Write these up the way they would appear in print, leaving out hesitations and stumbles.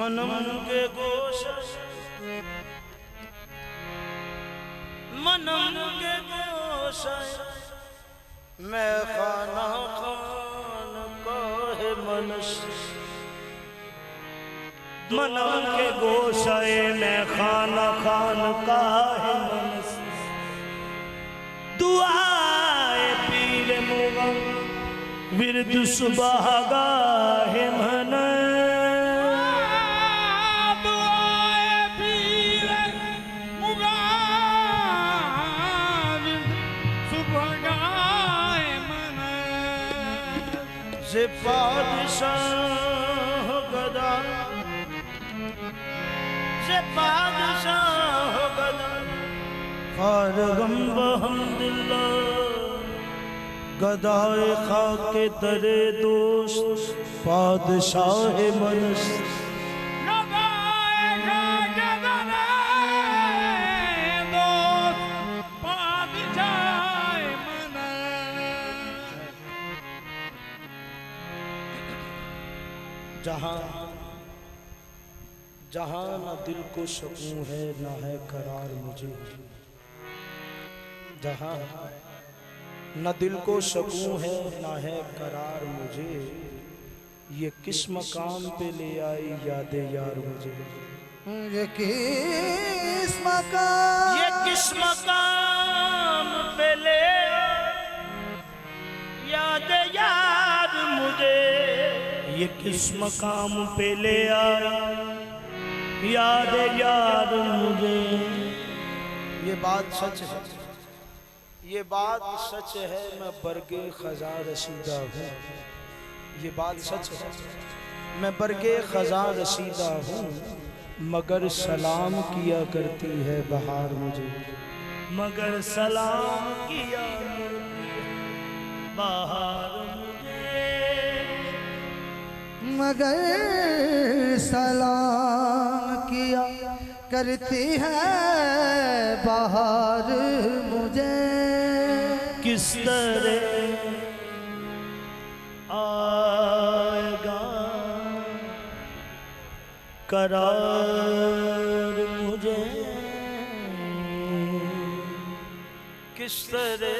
मनम के गोश मनम के गोश मैं खाना खान का है मनुष्य। मनम के गोशाए में खाना खान का है मनुष्य। दुआए पीर मुगम विरद सुबह गाहे मन। दुआए पीर मुगम सुबह गाहे मन। जे बादशाह गदा जे बादशाह गदा फारगम बहमदिल्ला गदाए खाके दरे दोस्त बादशाह मनस। गदाए खाके दरे दोस्त बादशाह मनस। जहाँ जहाँ न दिल को सुकून है न है करार मुझे। जहाँ न दिल को सुकून है न है करार मुझे। ये किस मकाम पे ले आई यादें यार मुझे। ये किस मकाम पे ले यादें यार मुझे। ये किस मकाम पे ले आया याद यार मुझे। ये बात सच है, ये बात सच है, मैं बरगे खजा रसीदा हूँ। ये बात सच है, मैं बरगे खजा रसीदा हूँ। मगर सलाम किया करती है बहार मुझे। मगर सलाम किया करती है बहार मुझे। मगर सलाम किया करती है बहार मुझे। किस तरह आएगा करार मुझे। किस तरह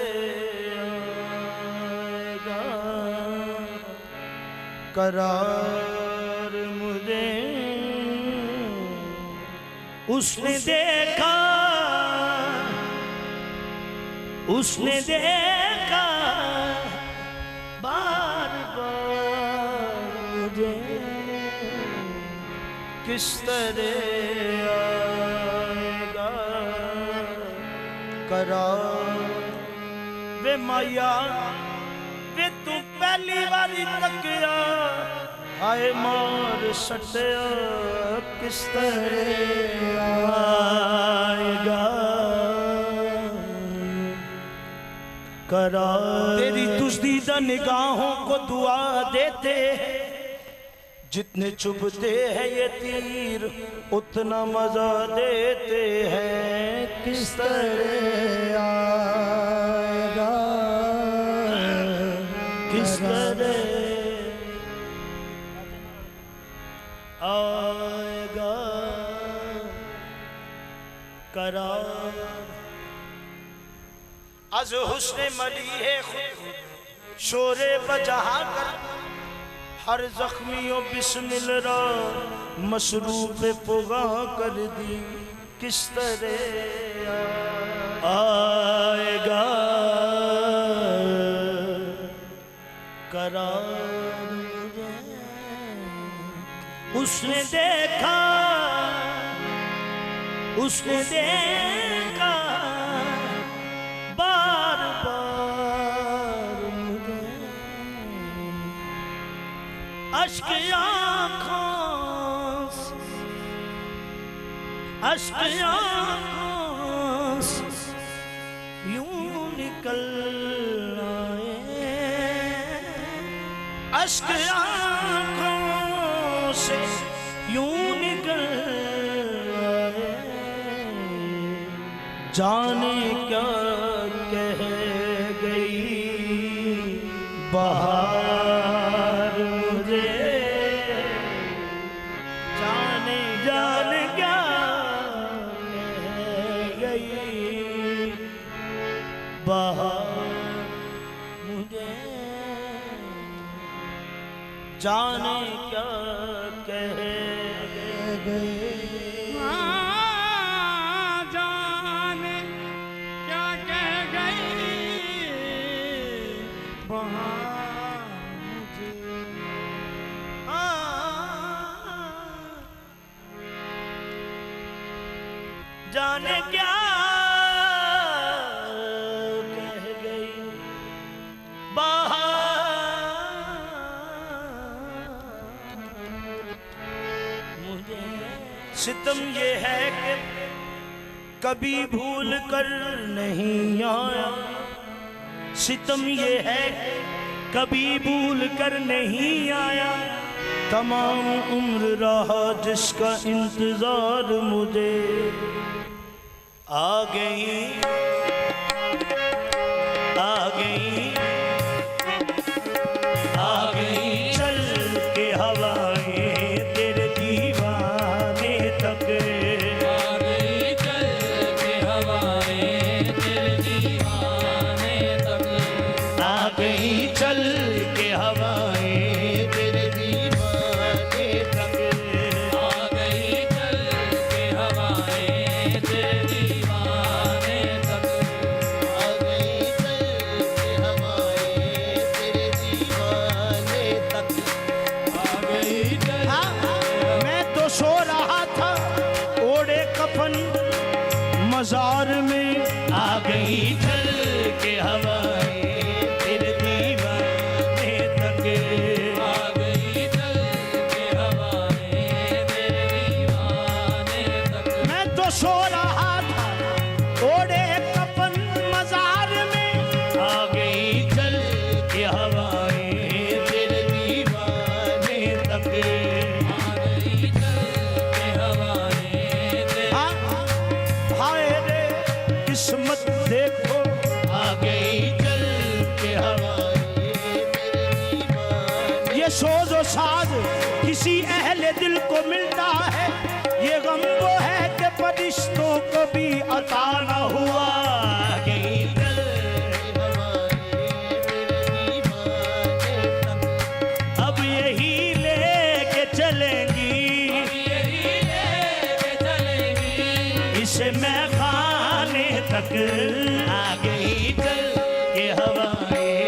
आएगा करार मुझे। उसने देखा बार बार मुझे। किस तरह आएगा करार। वे माया वे तू पहली बारी तकिया आए मार सटिया। किस तरह आएगा करार। तेरी तुज़दीदा निगाहों को दुआ देते हैं। जितने चुभते हैं ये तीर उतना मजा देते हैं। किस तरह आएगा किस तरह आएगा करार। अज हुस्ने मली है शोरे बजहा कर। हर जख्मियों बिस्मिल रा मसरूफ पुगा कर दी। किस तरह आएगा करार मुझे। उसने देखा बार बार मुझे। अश्क आँखों से यूं निकल आए। अश्क आँखों से यूं निकल आए। जाने क्या कह गई बहार मुझे। जाने जाने क्या कह गए। जाने क्या कह गई बहार मुझे। जाने क्या कह गई मुझे। सितम ये है कि कभी भूल कर नहीं आया। सितम ये है कभी भूल कर नहीं आया। तमाम उम्र रहा जिसका इंतजार मुझे। आ गई चल के हवाएं तेरे दीवाने तक। आ गई चल के हवाएं तेरे दीवाने तक। आ गई चल के हवाएं तेरे दीवाने तक। आ गई चल के हवाएं तेरे दीवाने तक। आ गई चल के हवाएं तेरे दीवाने तक। आ गई चल मैं तो सो रहा था ओढ़े कफन मजार में। आ गई चल के हवाएं तेरे दीवाने तक। आ गई चल के हवाएं तेरे दीवाने तक। मैं तो सो रहा था ओढ़े कफन मजार में। आ गई चल के हवाएं तेरे दीवाने तक। आ गई चल के हवाएं तेरे। हाय रे किस्मत देखो आ गई चल के हवाएं तेरे दीवाने। ये सोजो साज किसी अहले दिल को मिलता है। ये गम वो है कि फरिश्तों को भी अता न हुआ। आ गई चल अब यही लेके चलेंगी। यही लेके चलेंगी। इसे मैं खाने तक। आ गई चल के हवाएं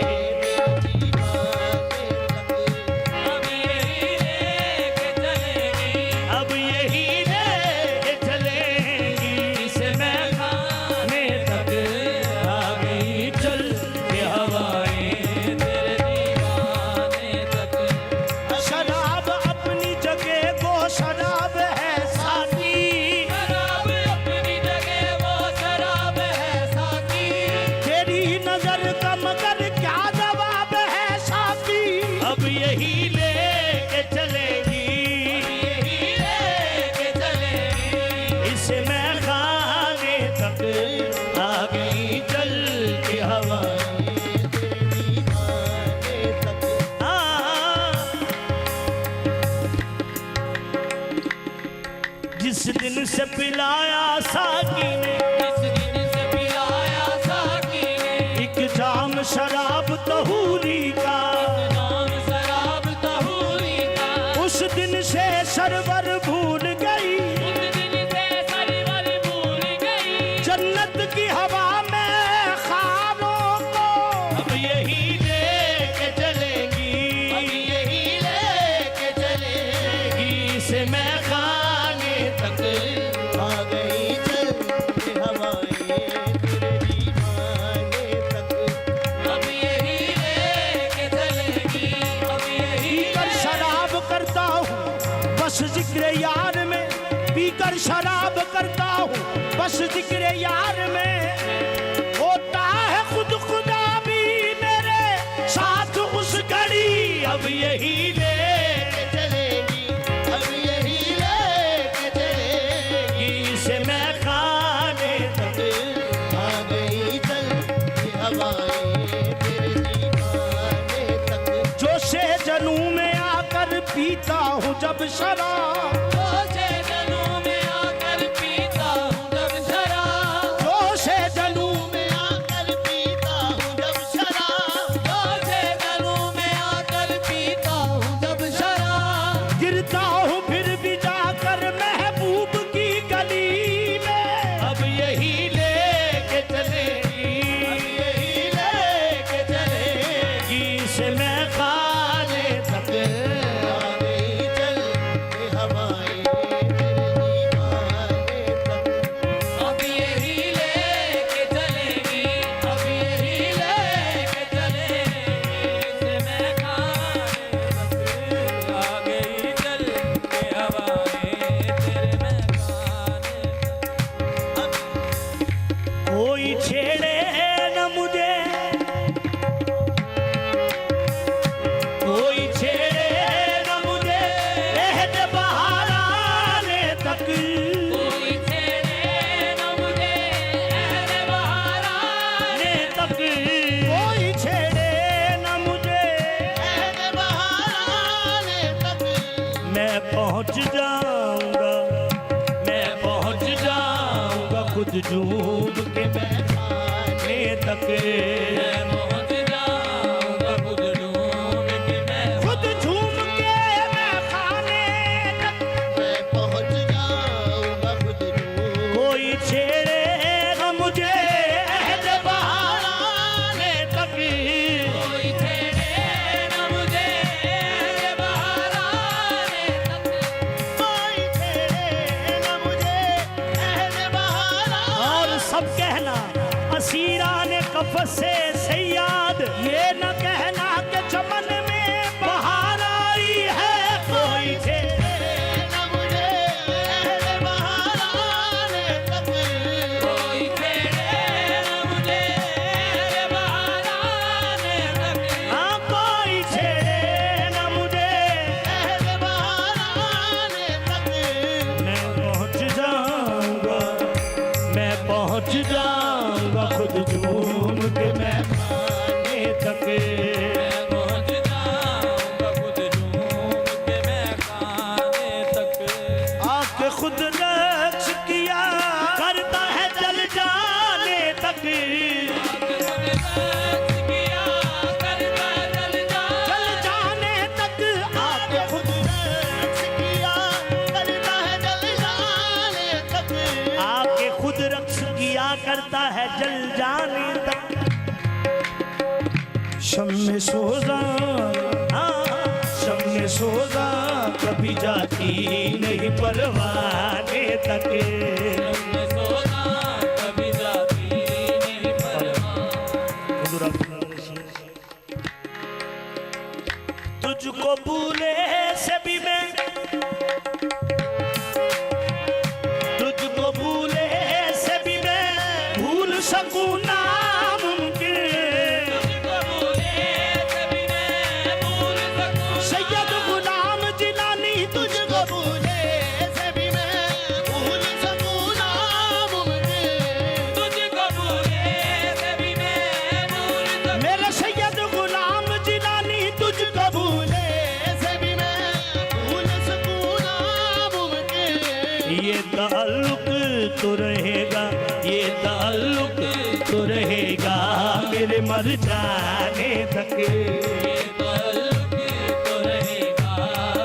अब यही लेके चलेंगी। अब यही लेके चलेंगी। इसे मैं खाने तक। आ गई चल के हवाएं तेरे दीवाने तक। शराब अपनी जगह वो शराब है साथी। शराब अपनी जगह वो शराब है साथी। तेरी नजर का मगर क्या जवाब है साथी। अब यही लेके चलेगी। यही लेके चलेंगी। इसे मैं खाने तक। आ गई चल के हवाएं जिस दिन से पिलाया साकी ने इस दिन से पिलाया साकी ने। एक जाम शराब तहूरी का। नाम शराब तहूरी का। उस दिन से सरवर भूल गई। उस दिन से सरवर भूल गई। जन्नत की हवा में खारों को। अब यही लेके चलेंगी। अब यही लेके चलेगी। इसे मैं खाने तक। आ गई चल के हवाएं तेरे दीवाने तक। अब यही लेके चलेगी। अब यही पीकर शराब करता हूँ बस जिक्र यार में। पीकर शराब करता हूँ बस जिक्र यार में। होता है खुद खुदा भी मेरे साथ उस घड़ी। अब यही लेके चलेगी। अब यही लेके चलेगी। इसे मैं खाने तक। आ गई चल के हवाएं तेरे दीवाने तक। जोशे जनू में आकर पीता हूँ जब शराब। जोशे जनू में आकर पीता हूँ जब शराब। जोशे जनू में आकर पीता हूँ जब शराब। जोशे जनू में आकर पीता हूँ जब मैं खाने तक आ गई चल के हवाएं तेरे दीवाने तक अब यही लेके चलेगी, अब यही लेके चलेगी, से मैं खाने तक आ गई चल के हवाएं तेरे मैं खाने तक। कोई छेड़े न मुझे, कोई छेड़े न मुझे रहत बहार आने तक कोई छेड़े न मुझे ऐसे बाहर आने आने तक कोई छेड़े न मुझे ऐसे बहाने तक मैं पहुंच जाऊंगा, मैं पहुंच जाऊंगा खुद झूम के मैं खाने तक मैं पहुंच जाऊंगा खुद डूब के मैं खुद झूम के मैं खाने तक मैं पहुंच जाऊंगा खुद डूब कोई छेड़े न मुझे अहद बहार आने तक कोई छेड़े न मुझे ऐसे बाहर आने तक कोई छेड़े न मुझे ऐसे बहाना और सब कहना असीरा ने कफस से सयाद ये न कहना कि चमन में बहार आई है कोई छेड़े न मुझे ऐसे बहाने तक कोई छेड़े न मुझे ऐसे बाहर आने तक हाँ कोई छेड़े न मुझे ऐसे बहाने तक मैं पहुंच जाऊंगा, मैं पहुंच जाऊंगा खुद झूम के मैं खाने तक मैं पहुंच जाऊंगा खुद डूब के मैं खाने तक। आके खुद रक्ष किया करता है जल जाने तक किया करता जल जा जल जाने तक आके खुद रक्ष किया करता है जल जाने तक आके खुद रक्ष किया करता है जल जाने तक शम में सोजा हाँ शम में सोजा कभी जाती नहीं परवाने तक मैं सोना कभी जाती नहीं परवान। तुझको भूले से भी मैं तुझको भूले से भी मैं भूल सकूं नामुमकिन तुझको भूले कभी मैं भूल सकूं सैयद गुलाम जिलानी तुझको भूले से भी मैं भूल सकूं नामुमकिन तुझको भूले कभी मैं भूल सकूं मेरे सैयद गुलाम जिलानी तुझको भूले से भी मैं भूल सकूं नामुमकिन ये ताल्लुक तो रहेगा, ये ताल्लुक तो रहेगा मेरे मर जाने तक ये ताल्लुक तो रहेगा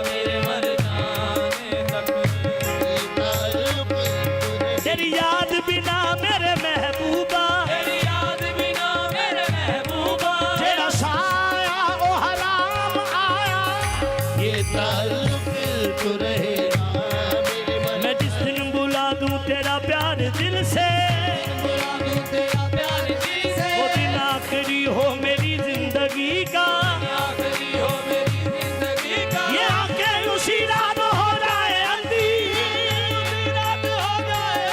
मेरे मर जाने तक। तेरी याद बिना मेरे महबूबा तेरी याद बिना मेरे महबूबा तेरा साया ओ हराम आया ये ताल्लुक तो रहेगा मेरे मन मैं जिस दिन बुला दूं तेरा प्यार दिल से बुला दूं तेरा प्यार जी से वो दिन आखिरी हो मेरी जिंदगी का आखिरी हो मेरी जिंदगी का ये आंखें उसी रात हो जाए अंधी रात हो जाए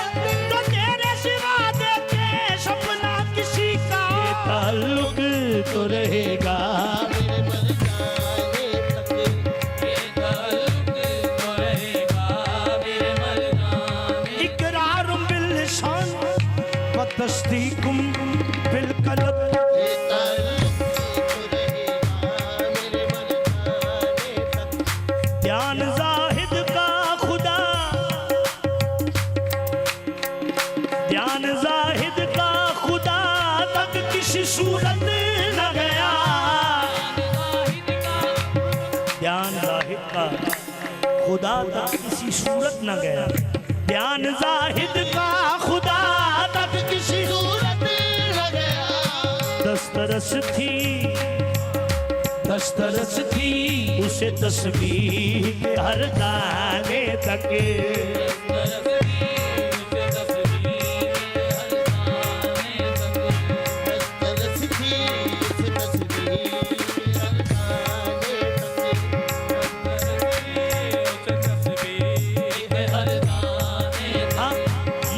तो तेरे सिवा देखे सपना किसी का ये ताल्लुक तो रहेगा मेरे मर जाने तक ये ताल्लुक तो रहेगा मेरे मर जाने इकरार बिल्लिसान व तस्दीकुम बिलकलब ये ताल्लुक तो रहेगा मेरे मर जाने तक ध्यान जाहिद का खुदा ध्यान जाहिद का खुदा तक किसी सूरत न गया ध्यान जाहिद का खुदा तक किसी सूरत न गया ध्यान जाहिद का खुदा तक किसी सूरत न गया दस्तरस थी दस्तरस थी उसे तस्बीह के हर दाने तक।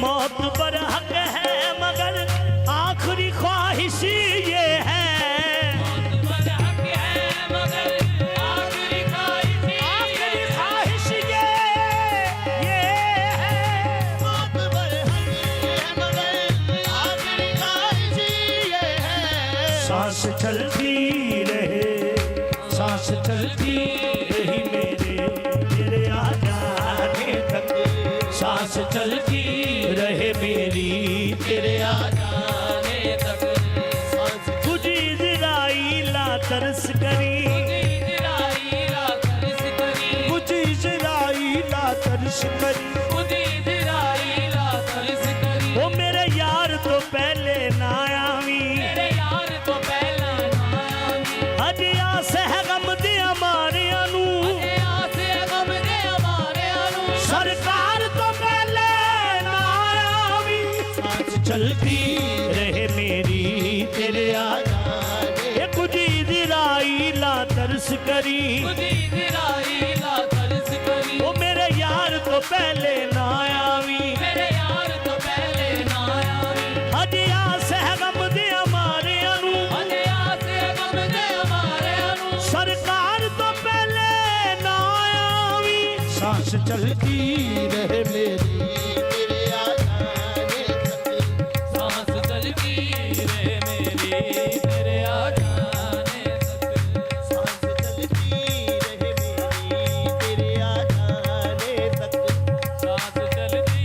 मौत पर हक है मगर आखिरी ख्वाहिश ये है। आखिरी ख्वाहिश ये है। सांस चलती रहे, सांस चलती रही मेरे आ जाने तक। सांस चलती रहे मेरी तेरे आ जाने तक। तुझ इज़राइला तरस करी, कुछ इज़राइला तरस करी। वो मेरे यार तो पहले ना आवी, अज आस है गम दे हमारे अनु। सरकार तो पहले ना आवी, सांस चलती रहे मेरी तेरे आ जाने। ये कुछ इज़राइला तरस करी, वो मेरे यार तो पहले ना आवी। अज आस है गम दे हमारे अनु। सरकार तो पहले ना आवी, सांस चलती रहे मेरी तेरे आ जाने तक। सांस चलती रहे मेरी तेरे आ जाने तक। सांस चलती रहे मेरी तेरे आ जाने तक। सांस चलती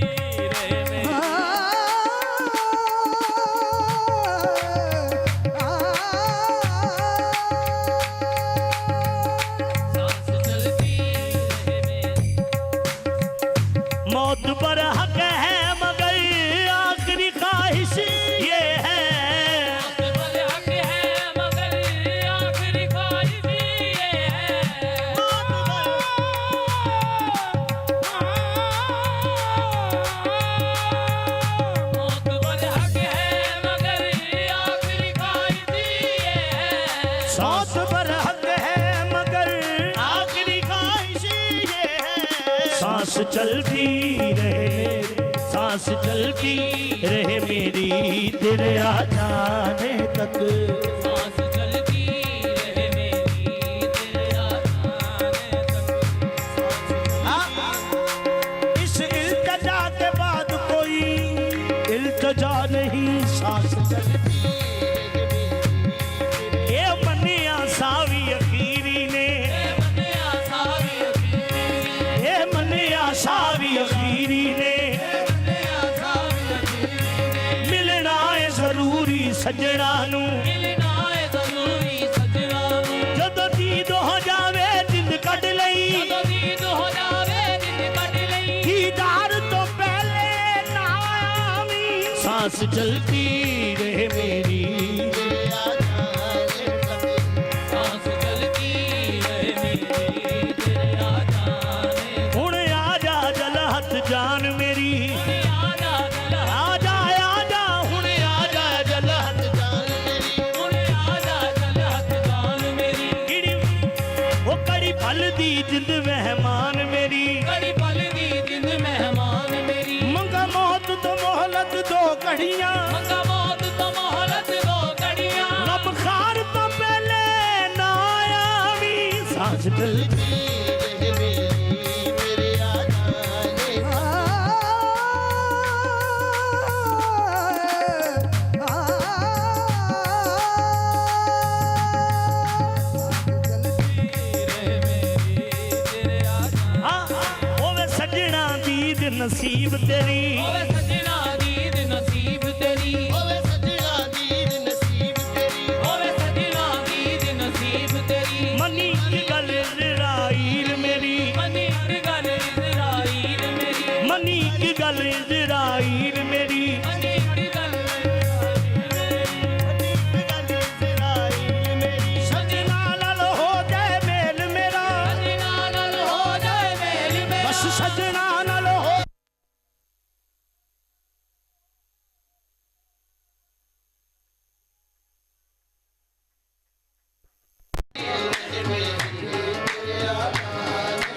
रहे मेरी। सांस चलती रहे मेरी। मौत पर हक है मगर आखिरी ख्वाहिश ये है। हक है मगर आखिरी ख्वाहिश ये है। मौत पर हक है मगर आखिरी ख्वाहिश ये है। मौत पर हक है मगर आखिरी ख्वाहिश ये है। सांस चलती रहे, सांस चलती रहे मेरी तेरे आ जाने तक। सांस चलती रहे मेरी तेरे आ जाने तक। इस इल्तिजा के बाद कोई इल्तिजा नहीं, सांस चलती ये मनिया सावी अखीरी ने, ये मनिया सावी अखीरी ने। मिलना है जरूरी सजना नू, जदों दीद हो जावे जिंद कट लई। दीदार तो पहले ना आवी, सांस चलती रहे मेरी तेरे आ जाने तक। सांस चलती रहे मेरी तेरे आ जाने तक। हुण आ जा जलहत जान मेरी। आजा आ जा हुण आ जा जलहत जान मेरी आजा चल हथ जान मेरी। किड़ी वो कड़ी फल दी जिंद मेहमान मेरी। कड़ी पल दी जिंद मेहमान मेरी। मंगा मौत तो मोहलत दो घड़ियां, मंगा मौत तो मोहलत दो घड़ियां। रब खार तो पहले ना आवी, सांस चलती रहे मेरी तेरे आ जाने तक। नसीब तेरी ओवे सजना दीद नसीब तेरी होवे सजना दीद नसीब तेरी ओवे सजना दीद नसीब तेरी मनी की गल इज़राइल मेरी मनी की गल इज़राइल मेरी मनी की गल इज़राइल मेरी मनी की गल इज़राइल मेरी सजना लाल हो इस सजना न लो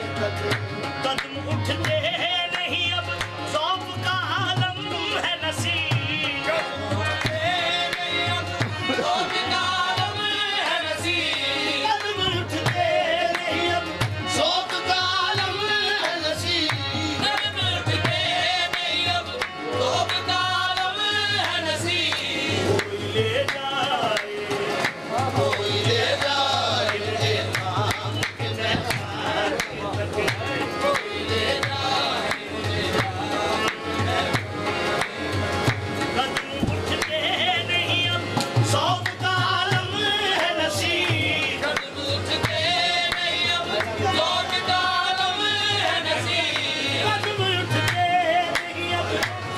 कदम उठते नहीं अब ज़ौक़ का आलम है नसीब कदम उठते नहीं अब शौक का आलम है नसीब ले जाए कोई ले जाए मेरे नाम के महमान कदम उठते नहीं अब ज़ौक़ का आलम है नसीब कदम उठते नहीं अब शौक का आलम है नसीब कदम उठते नहीं अब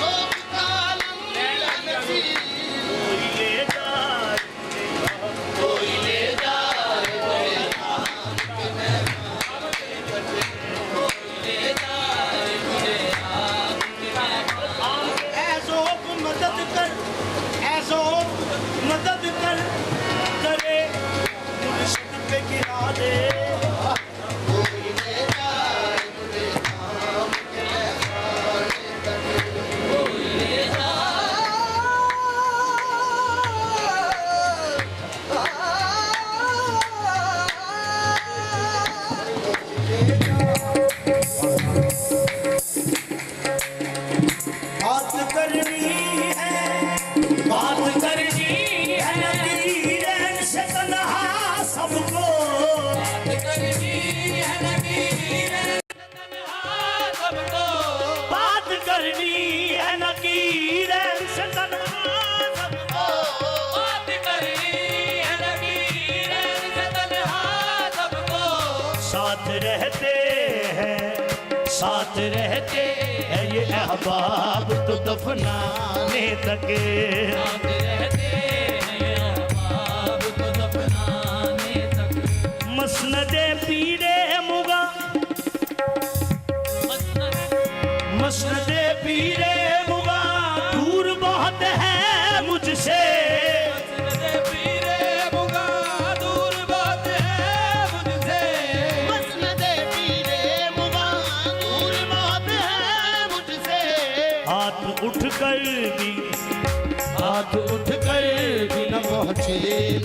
शौक का आलम है नसीब कोई ले जाए कोई ले जाए मेरे नाम ऐसो मदद कर ऐसो मदद कर करे मुर्शिद पे गिरा दे कोई ले जाए मेरे नाम के महमान बात करनी है बात करनी है नबीरन से तन्हा सबको बात करनी है नबीरन से तन्हा सबको साथ रहते हैं ये अहबाब तो दफनाने तक मसनदे पीरे मुगा मसनदे पीरे मुगा दूर बहुत है मुझसे मसनदे पीरे मुगा दूर बहुत है मुझसे हाथ उठ कर भी न पहुँचे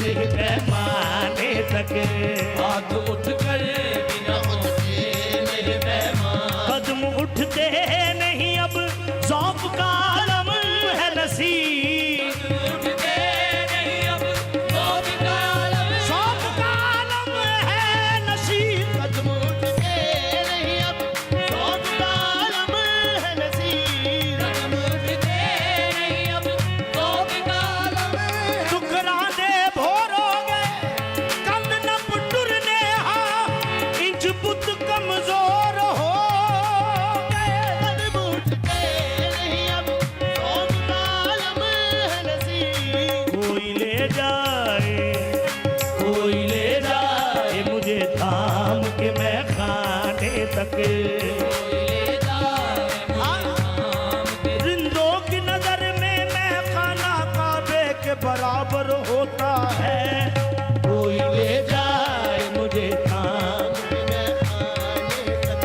मेरे पैमाने तक हाथ उठ कर बिना उठे मेरे पैमान कदम उठते नहीं अब ज़ौक़ का आलम है नसीब उठते नहीं अब ज़ौक़ का आलम ज़ौक़ का आलम है नसीब कदम उठते नहीं अब शौक का आलम है नसीब उठते नहीं अब ज़ौक़ का आलम टुकरा दे भोरोगे कंद न पुटुरने हा इंच बुत कमजोर हो गए कदम उठते नहीं अब शौक का आलम है नसीब कोई ले जाए मुझे थाम के मैं खाने तक जिंदों की नजर में मैं खाना काबे के बराबर होता है कोई ले जाए मुझे थाम के मैं खाने तक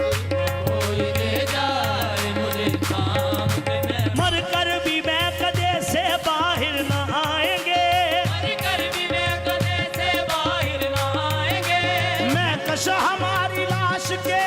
कोई ले जाए मुझे थाम के मैं मर कर भी मैं कदे से बाहर न आएंगे मर कर भी मैं कदे से बाहर न आएंगे मैं कशा हमारी लाश के